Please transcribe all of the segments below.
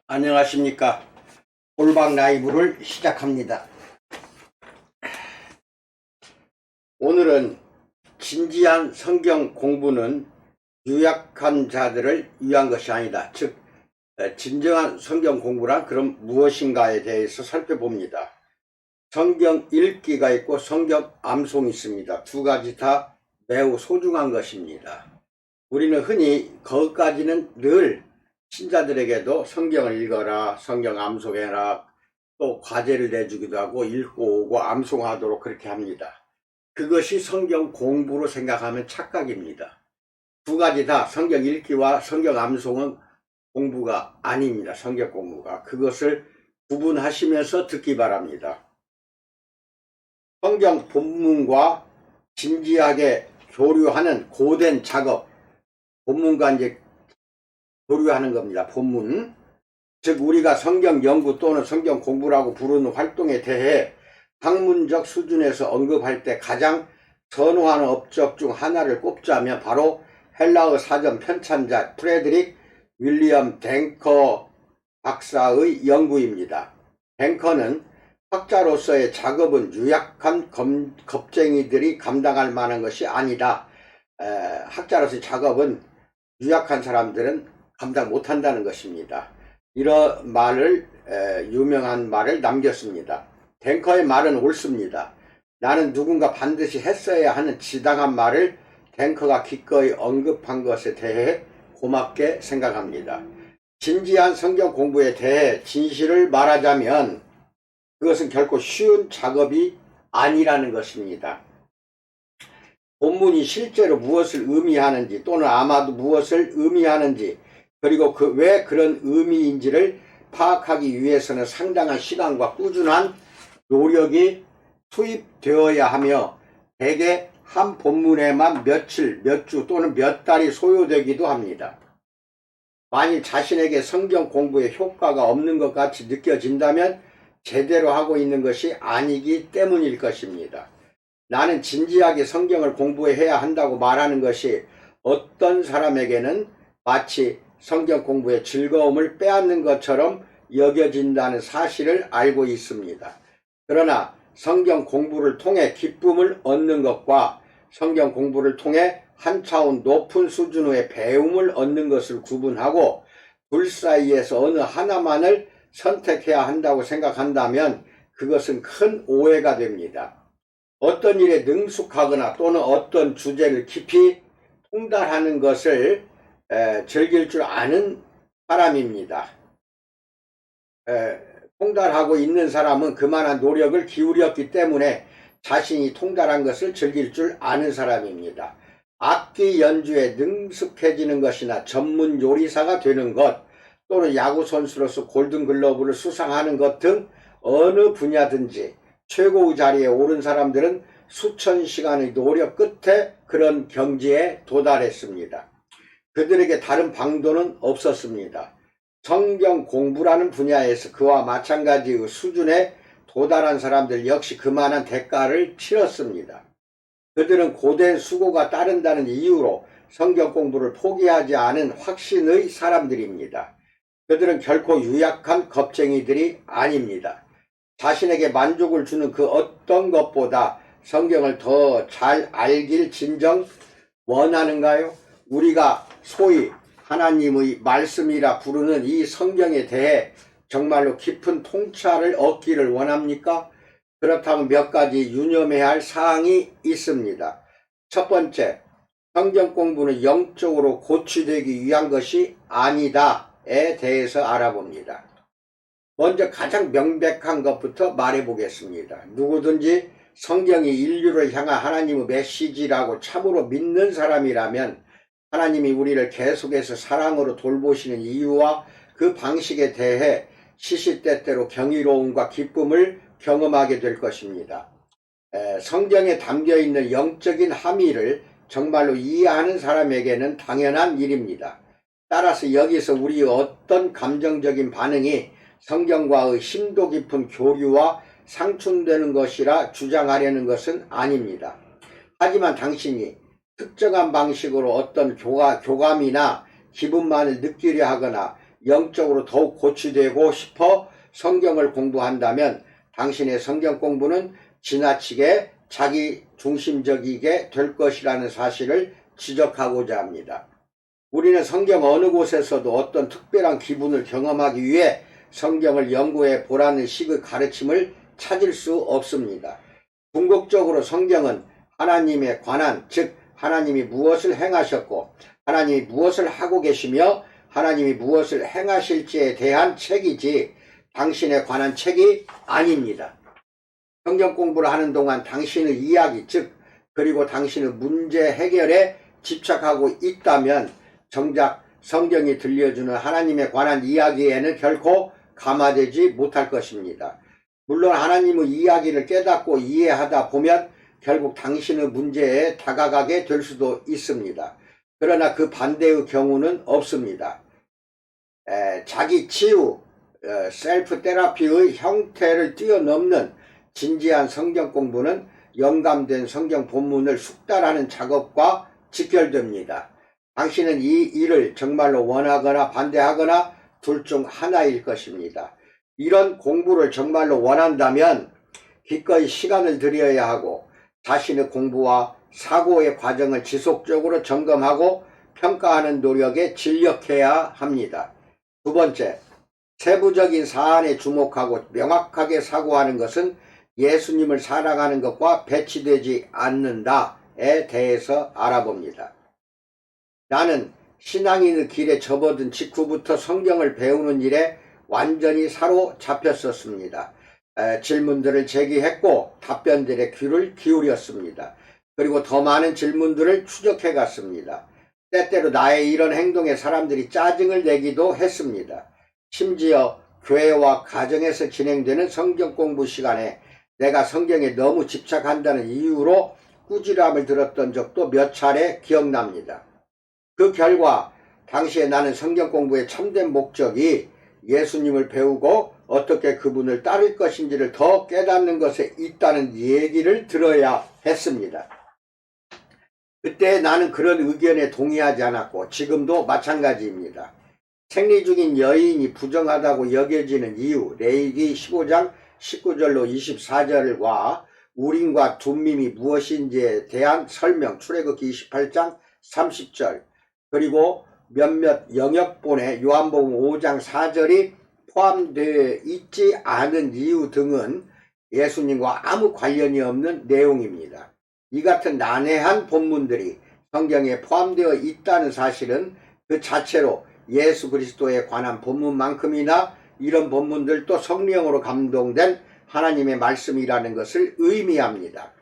안녕하십니까. 홀박 라이브를 시작합니다. 오늘은 진지한 성경 공부는 유약한 자들을 위한 것이 아니다. 즉 진정한 성경 공부란 그럼 무엇인가에 대해서 살펴봅니다. 성경 읽기가 있고 성경 암송이 있습니다. 두 가지 다 매우 소중한 것입니다. 우리는 흔히 거기까지는 늘 신자들에게도 성경을 읽어라, 성경 암송해라, 또 과제를 내주기도 하고 읽고 오고 암송하도록 그렇게 합니다. 그것이 성경 공부로 생각하면 착각입니다. 두 가지 다 성경 읽기와 성경 암송은 공부가 아닙니다. 성경 공부가. 그것을 구분하시면서 듣기 바랍니다. 성경 본문과 진지하게 교류하는 고된 작업, 본문과 이제 교류하는 겁니다. 본문. 즉 우리가 성경 연구 또는 성경 공부라고 부르는 활동에 대해 학문적 수준에서 언급할 때 가장 선호하는 업적 중 하나를 꼽자면 바로 헬라어 사전 편찬자 프레드릭 윌리엄 댕커 박사의 연구입니다. 댕커는 학자로서의 작업은 유약한 겁쟁이들이 감당할 만한 것이 아니다. 학자로서의 작업은 유약한 사람들은 감당 못한다는 것입니다. 이런 말을 유명한 말을 남겼습니다. 댕커의 말은 옳습니다. 나는 누군가 반드시 했어야 하는 지당한 말을 댕커가 기꺼이 언급한 것에 대해 고맙게 생각합니다. 진지한 성경 공부에 대해 진실을 말하자면 그것은 결코 쉬운 작업이 아니라는 것입니다. 본문이 실제로 무엇을 의미하는지 또는 아마도 무엇을 의미하는지 그리고 왜 그런 의미인지를 파악하기 위해서는 상당한 시간과 꾸준한 노력이 투입되어야 하며 대개 한 본문에만 며칠, 몇 주 또는 몇 달이 소요되기도 합니다. 만일 자신에게 성경 공부에 효과가 없는 것 같이 느껴진다면 제대로 하고 있는 것이 아니기 때문일 것입니다. 나는 진지하게 성경을 공부해야 한다고 말하는 것이 어떤 사람에게는 마치 성경 공부의 즐거움을 빼앗는 것처럼 여겨진다는 사실을 알고 있습니다. 그러나 성경 공부를 통해 기쁨을 얻는 것과 성경 공부를 통해 한 차원 높은 수준의 배움을 얻는 것을 구분하고 둘 사이에서 어느 하나만을 선택해야 한다고 생각한다면 그것은 큰 오해가 됩니다. 어떤 일에 능숙하거나 또는 어떤 주제를 깊이 통달하는 것을 즐길 줄 아는 사람입니다. 통달하고 있는 사람은 그만한 노력을 기울였기 때문에 자신이 통달한 것을 즐길 줄 아는 사람입니다. 악기 연주에 능숙해지는 것이나 전문 요리사가 되는 것 또는 야구선수로서 골든글러브를 수상하는 것 등 어느 분야든지 최고의 자리에 오른 사람들은 수천 시간의 노력 끝에 그런 경지에 도달했습니다. 그들에게 다른 방도는 없었습니다. 성경 공부라는 분야에서 그와 마찬가지의 수준에 도달한 사람들 역시 그만한 대가를 치렀습니다. 그들은 고된 수고가 따른다는 이유로 성경 공부를 포기하지 않은 확신의 사람들입니다. 그들은 결코 유약한 겁쟁이들이 아닙니다. 자신에게 만족을 주는 그 어떤 것보다 성경을 더 잘 알길 진정 원하는가요? 우리가 소위 하나님의 말씀이라 부르는 이 성경에 대해 정말로 깊은 통찰을 얻기를 원합니까? 그렇다면 몇 가지 유념해야 할 사항이 있습니다. 첫 번째, 성경 공부는 영적으로 고취되기 위한 것이 아니다에 대해서 알아봅니다. 먼저 가장 명백한 것부터 말해보겠습니다. 누구든지 성경이 인류를 향한 하나님의 메시지라고 참으로 믿는 사람이라면 하나님이 우리를 계속해서 사랑으로 돌보시는 이유와 그 방식에 대해 시시때때로 경이로움과 기쁨을 경험하게 될 것입니다. 성경에 담겨있는 영적인 함의를 정말로 이해하는 사람에게는 당연한 일입니다. 따라서 여기서 우리의 어떤 감정적인 반응이 성경과의 심도 깊은 교류와 상충되는 것이라 주장하려는 것은 아닙니다. 하지만 당신이 특정한 방식으로 어떤 교감이나 기분만을 느끼려 하거나 영적으로 더욱 고취되고 싶어 성경을 공부한다면 당신의 성경 공부는 지나치게 자기 중심적이게 될 것이라는 사실을 지적하고자 합니다. 우리는 성경 어느 곳에서도 어떤 특별한 기분을 경험하기 위해 성경을 연구해 보라는 식의 가르침을 찾을 수 없습니다. 궁극적으로 성경은 하나님에 관한, 즉 하나님이 무엇을 행하셨고 하나님이 무엇을 하고 계시며 하나님이 무엇을 행하실지에 대한 책이지 당신에 관한 책이 아닙니다. 성경 공부를 하는 동안 당신의 이야기, 즉 그리고 당신의 문제 해결에 집착하고 있다면 정작 성경이 들려주는 하나님에 관한 이야기에는 결코 감화되지 못할 것입니다. 물론 하나님의 이야기를 깨닫고 이해하다 보면 결국 당신의 문제에 다가가게 될 수도 있습니다. 그러나 그 반대의 경우는 없습니다. 자기 치유, 셀프 테라피의 형태를 뛰어넘는 진지한 성경 공부는 영감된 성경 본문을 숙달하는 작업과 직결됩니다. 당신은 이 일을 정말로 원하거나 반대하거나 둘 중 하나일 것입니다. 이런 공부를 정말로 원한다면 기꺼이 시간을 들여야 하고 자신의 공부와 사고의 과정을 지속적으로 점검하고 평가하는 노력에 진력해야 합니다. 두 번째, 세부적인 사안에 주목하고 명확하게 사고하는 것은 예수님을 사랑하는 것과 배치되지 않는다에 대해서 알아봅니다. 나는 신앙인의 길에 접어든 직후부터 성경을 배우는 일에 완전히 사로잡혔었습니다. 질문들을 제기했고 답변들의 귀를 기울였습니다. 그리고 더 많은 질문들을 추적해 갔습니다. 때때로 나의 이런 행동에 사람들이 짜증을 내기도 했습니다. 심지어 교회와 가정에서 진행되는 성경 공부 시간에 내가 성경에 너무 집착한다는 이유로 꾸지람을 들었던 적도 몇 차례 기억납니다. 그 결과 당시에 나는 성경 공부의 참된 목적이 예수님을 배우고 어떻게 그분을 따를 것인지를 더 깨닫는 것에 있다는 얘기를 들어야 했습니다. 그때 나는 그런 의견에 동의하지 않았고 지금도 마찬가지입니다. 생리 중인 여인이 부정하다고 여겨지는 이유, 레위기 15장 19절로 24절과 우림과 둠밈이 무엇인지에 대한 설명, 출애굽기 28장 30절, 그리고 몇몇 영역본의 요한복음 5장 4절이 포함되어 있지 않은 이유 등은 예수님과 아무 관련이 없는 내용입니다. 이 같은 난해한 본문들이 성경에 포함되어 있다는 사실은 그 자체로 예수 그리스도에 관한 본문만큼이나 이런 본문들도 성령으로 감동된 하나님의 말씀이라는 것을 의미합니다.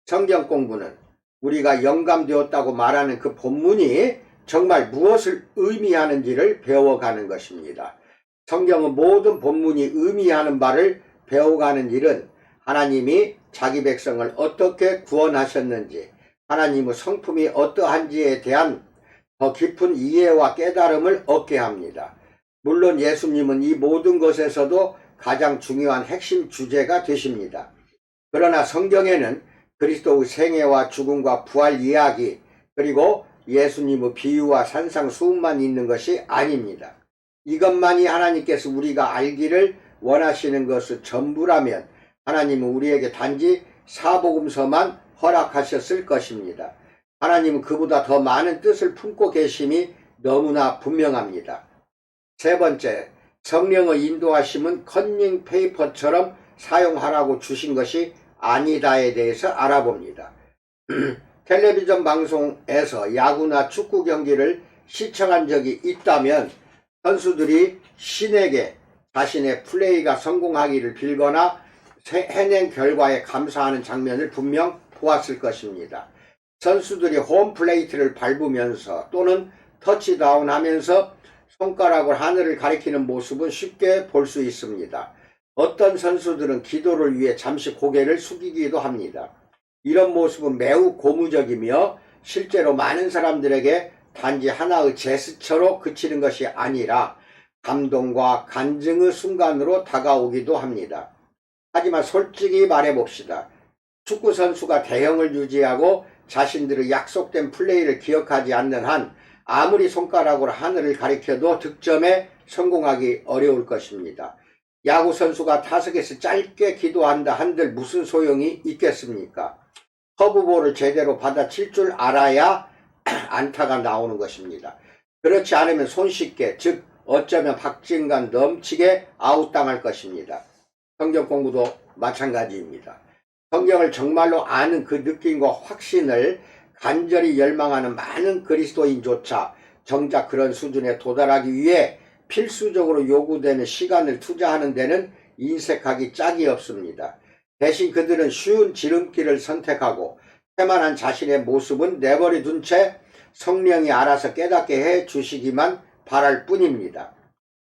성경 공부는 우리가 영감되었다고 말하는 그 본문이 정말 무엇을 의미하는지를 배워가는 것입니다. 성경은 모든 본문이 의미하는 바를 배워가는 일은 하나님이 자기 백성을 어떻게 구원하셨는지, 하나님의 성품이 어떠한지에 대한 더 깊은 이해와 깨달음을 얻게 합니다. 물론 예수님은 이 모든 것에서도 가장 중요한 핵심 주제가 되십니다. 그러나 성경에는 그리스도의 생애와 죽음과 부활 이야기, 그리고 예수님의 비유와 산상수훈만 있는 것이 아닙니다. 이것만이 하나님께서 우리가 알기를 원하시는 것의 전부라면 하나님은 우리에게 단지 사복음서만 허락하셨을 것입니다. 하나님은 그보다 더 많은 뜻을 품고 계심이 너무나 분명합니다. 세 번째, 성령의 인도하심은 컨닝 페이퍼처럼 사용하라고 주신 것이 아니다에 대해서 알아봅니다. 텔레비전 방송에서 야구나 축구 경기를 시청한 적이 있다면 선수들이 신에게 자신의 플레이가 성공하기를 빌거나 해낸 결과에 감사하는 장면을 분명 보았을 것입니다. 선수들이 홈플레이트를 밟으면서 또는 터치다운 하면서 손가락으로 하늘을 가리키는 모습은 쉽게 볼 수 있습니다. 어떤 선수들은 기도를 위해 잠시 고개를 숙이기도 합니다. 이런 모습은 매우 고무적이며 실제로 많은 사람들에게 단지 하나의 제스처로 그치는 것이 아니라 감동과 간증의 순간으로 다가오기도 합니다. 하지만 솔직히 말해봅시다. 축구선수가 대형을 유지하고 자신들의 약속된 플레이를 기억하지 않는 한 아무리 손가락으로 하늘을 가리켜도 득점에 성공하기 어려울 것입니다. 야구 선수가 타석에서 짧게 기도한다 한들 무슨 소용이 있겠습니까? 커브볼을 제대로 받아칠 줄 알아야 안타가 나오는 것입니다. 그렇지 않으면 손쉽게, 즉 어쩌면 박진감 넘치게 아웃당할 것입니다. 성경 공부도 마찬가지입니다. 성경을 정말로 아는 그 느낌과 확신을 간절히 열망하는 많은 그리스도인조차 정작 그런 수준에 도달하기 위해 필수적으로 요구되는 시간을 투자하는 데는 인색하기 짝이 없습니다. 대신 그들은 쉬운 지름길을 선택하고 태만한 자신의 모습은 내버려 둔 채 성령이 알아서 깨닫게 해 주시기만 바랄 뿐입니다.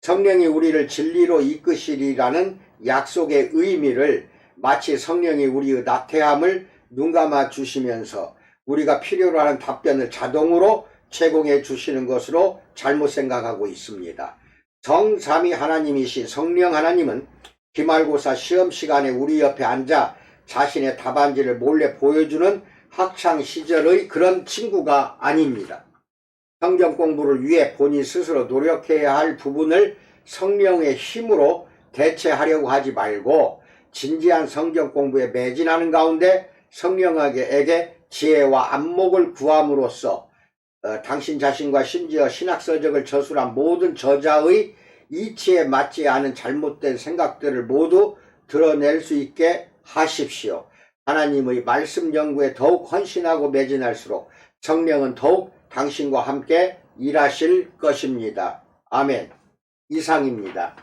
성령이 우리를 진리로 이끄시리라는 약속의 의미를 마치 성령이 우리의 나태함을 눈감아 주시면서 우리가 필요로 하는 답변을 자동으로 제공해 주시는 것으로 잘못 생각하고 있습니다. 정삼위 하나님이신 성령 하나님은 기말고사 시험 시간에 우리 옆에 앉아 자신의 답안지를 몰래 보여주는 학창시절의 그런 친구가 아닙니다. 성경 공부를 위해 본인 스스로 노력해야 할 부분을 성령의 힘으로 대체하려고 하지 말고 진지한 성경 공부에 매진하는 가운데 성령에게 지혜와 안목을 구함으로써 당신 자신과 심지어 신학서적을 저술한 모든 저자의 이치에 맞지 않은 잘못된 생각들을 모두 드러낼 수 있게 하십시오. 하나님의 말씀 연구에 더욱 헌신하고 매진할수록 성령은 더욱 당신과 함께 일하실 것입니다. 아멘. 이상입니다.